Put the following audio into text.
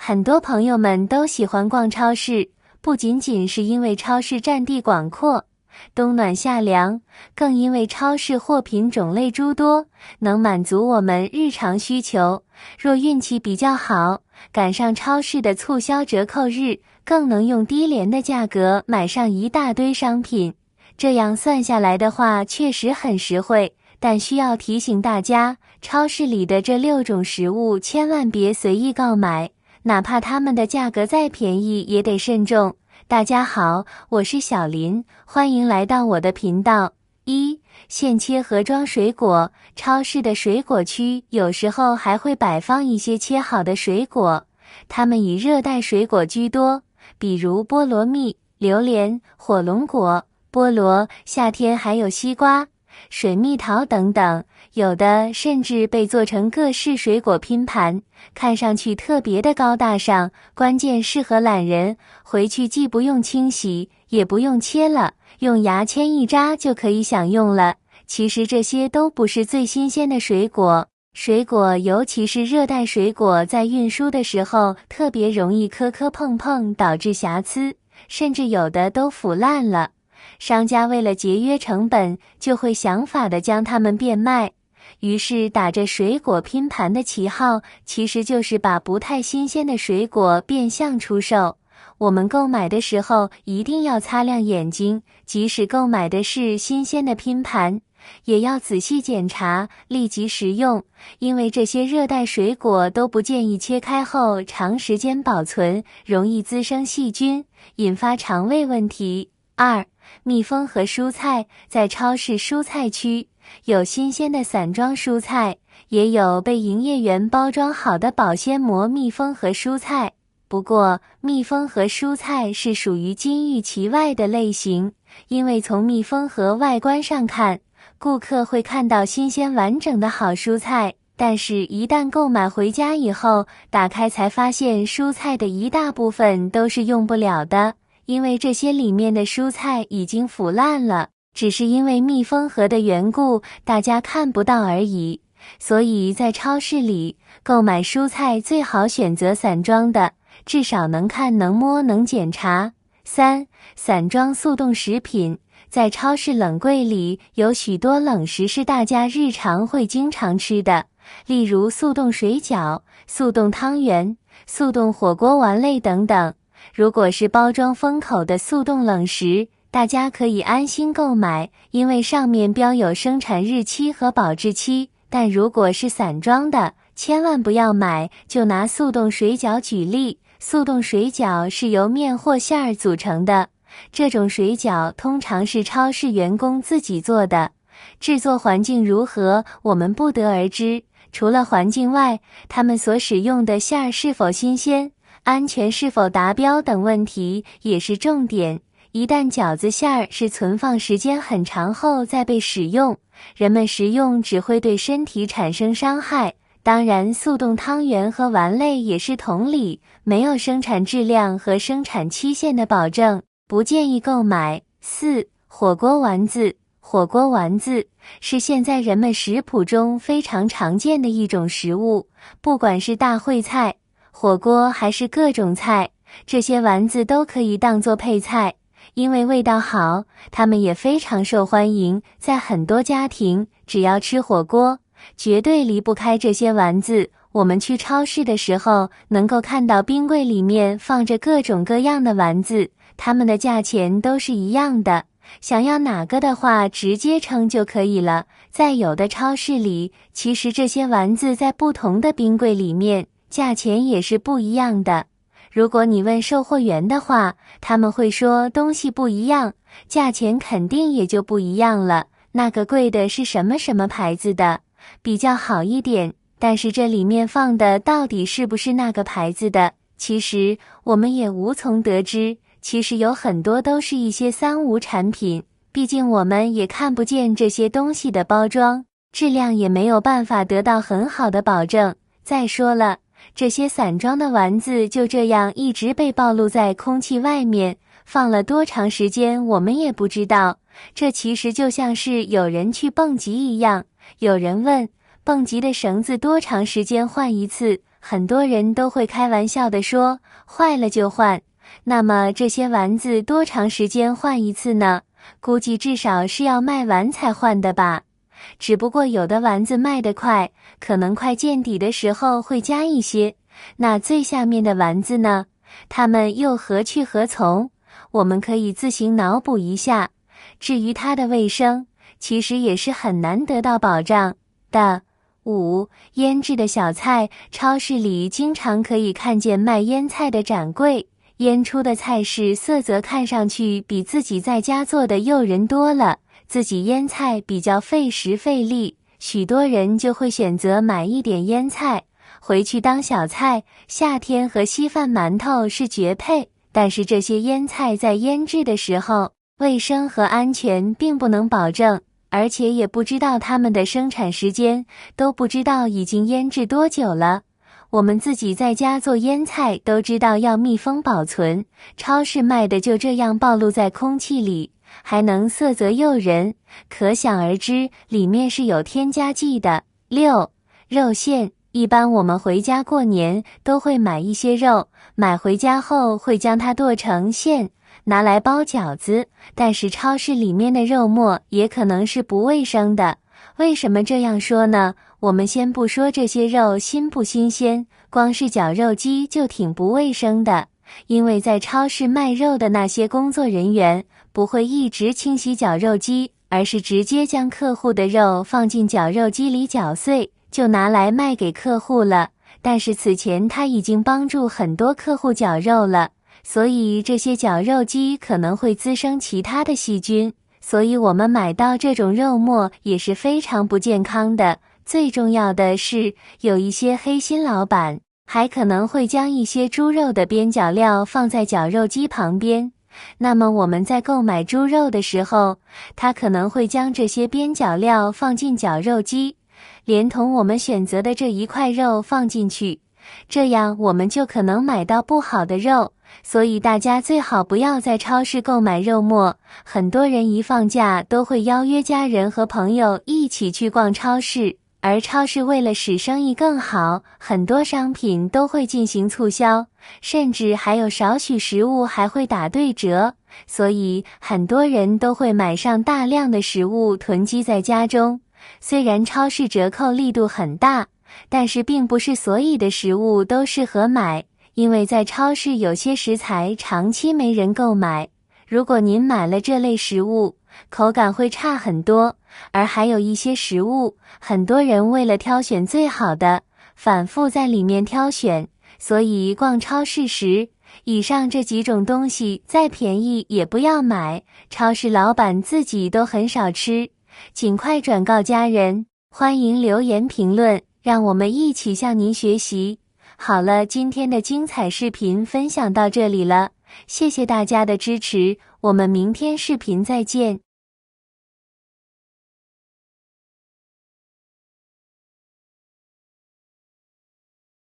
很多朋友们都喜欢逛超市，不仅仅是因为超市占地广阔，冬暖夏凉，更因为超市货品种类诸多，能满足我们日常需求。若运气比较好，赶上超市的促销折扣日，更能用低廉的价格买上一大堆商品。这样算下来的话，确实很实惠。但需要提醒大家，超市里的这6种食物千万别随意购买，哪怕它们的价格再便宜也得慎重。大家好，我是小林，欢迎来到我的频道。现切盒装水果。超市的水果区有时候还会摆放一些切好的水果，它们以热带水果居多，比如菠萝蜜、榴莲、火龙果、菠萝，夏天还有西瓜、水蜜桃等等，有的甚至被做成各式水果拼盘，看上去特别的高大上，关键适合懒人，回去既不用清洗，也不用切了，用牙签一扎就可以享用了。其实这些都不是最新鲜的水果，尤其是热带水果，在运输的时候特别容易磕磕碰碰，导致瑕疵，甚至有的都腐烂了。商家为了节约成本，就会想法地将它们变卖，于是打着水果拼盘的旗号，其实就是把不太新鲜的水果变相出售。我们购买的时候一定要擦亮眼睛，即使购买的是新鲜的拼盘，也要仔细检查，立即食用，因为这些热带水果都不建议切开后长时间保存，容易滋生细菌，引发肠胃问题。蜜蜂和蔬菜。在超市蔬菜区，有新鲜的散装蔬菜，也有被营业员包装好的保鲜膜蜜蜂和蔬菜。不过，蜜蜂和蔬菜是属于金玉其外的类型，因为从蜜蜂和外观上看，顾客会看到新鲜完整的好蔬菜，但是一旦购买回家以后，打开才发现蔬菜的一大部分都是用不了的，因为这些里面的蔬菜已经腐烂了，只是因为密封盒的缘故，大家看不到而已。所以在超市里购买蔬菜最好选择散装的，至少能看能摸能检查。散装速冻食品。在超市冷柜里有许多冷食是大家日常会经常吃的，例如速冻水饺、速冻汤圆、速冻火锅丸类等等。如果是包装封口的速冻冷食，大家可以安心购买，因为上面标有生产日期和保质期。但如果是散装的，千万不要买。就拿速冻水饺举例，速冻水饺是由面或馅儿组成的，这种水饺通常是超市员工自己做的，制作环境如何我们不得而知。除了环境外，他们所使用的馅儿是否新鲜、安全是否达标等问题也是重点。一旦饺子馅儿是存放时间很长后再被使用，人们食用只会对身体产生伤害。当然，速冻汤圆和丸类也是同理，没有生产质量和生产期限的保证，不建议购买。火锅丸子。火锅丸子是现在人们食谱中非常常见的一种食物，不管是大烩菜、火锅还是各种菜，这些丸子都可以当作配菜。因为味道好，它们也非常受欢迎，在很多家庭，只要吃火锅，绝对离不开这些丸子。我们去超市的时候，能够看到冰柜里面放着各种各样的丸子，它们的价钱都是一样的，想要哪个的话直接称就可以了。在有的超市里，其实这些丸子在不同的冰柜里面，价钱也是不一样的。如果你问售货员的话，他们会说东西不一样，价钱肯定也就不一样了。那个贵的是什么什么牌子的，比较好一点，但是这里面放的到底是不是那个牌子的，其实我们也无从得知。其实有很多都是一些三无产品，毕竟我们也看不见这些东西的包装，质量也没有办法得到很好的保证。再说了，这些散装的丸子就这样一直被暴露在空气外面，放了多长时间我们也不知道。这其实就像是有人去蹦极一样，有人问，蹦极的绳子多长时间换一次？很多人都会开玩笑地说，坏了就换。那么这些丸子多长时间换一次呢？估计至少是要卖完才换的吧。只不过有的丸子卖得快，可能快见底的时候会加一些。那最下面的丸子呢？它们又何去何从？我们可以自行脑补一下。至于它的卫生，其实也是很难得到保障的。5. 腌制的小菜，超市里经常可以看见卖腌菜的展柜，腌出的菜式色泽看上去比自己在家做的诱人多了。自己腌菜比较费时费力，许多人就会选择买一点腌菜回去当小菜，夏天和稀饭馒头是绝配。但是这些腌菜在腌制的时候，卫生和安全并不能保证，而且也不知道它们的生产时间，都不知道已经腌制多久了。我们自己在家做腌菜都知道要密封保存，超市卖的就这样暴露在空气里，还能色泽诱人，可想而知里面是有添加剂的。6. 肉馅，一般我们回家过年都会买一些肉，买回家后会将它剁成馅，拿来包饺子，但是超市里面的肉末也可能是不卫生的。为什么这样说呢？我们先不说这些肉新不新鲜，光是绞肉机就挺不卫生的，因为在超市卖肉的那些工作人员不会一直清洗绞肉机，而是直接将客户的肉放进绞肉机里搅碎，就拿来卖给客户了。但是此前他已经帮助很多客户绞肉了，所以这些绞肉机可能会滋生其他的细菌，所以我们买到这种肉末也是非常不健康的。最重要的是，有一些黑心老板还可能会将一些猪肉的边角料放在绞肉机旁边，那么我们在购买猪肉的时候，他可能会将这些边角料放进绞肉机，连同我们选择的这一块肉放进去，这样我们就可能买到不好的肉。所以大家最好不要在超市购买肉末。很多人一放假都会邀约家人和朋友一起去逛超市，而超市为了使生意更好，很多商品都会进行促销，甚至还有少许食物还会打对折，所以很多人都会买上大量的食物囤积在家中。虽然超市折扣力度很大，但是并不是所有的食物都适合买，因为在超市有些食材长期没人购买，如果您买了这类食物，口感会差很多。而还有一些食物，很多人为了挑选最好的，反复在里面挑选，所以逛超市时，以上这几种东西再便宜也不要买，超市老板自己都很少吃。尽快转告家人，欢迎留言评论，让我们一起向您学习。好了，今天的精彩视频分享到这里了，谢谢大家的支持，我们明天视频再见。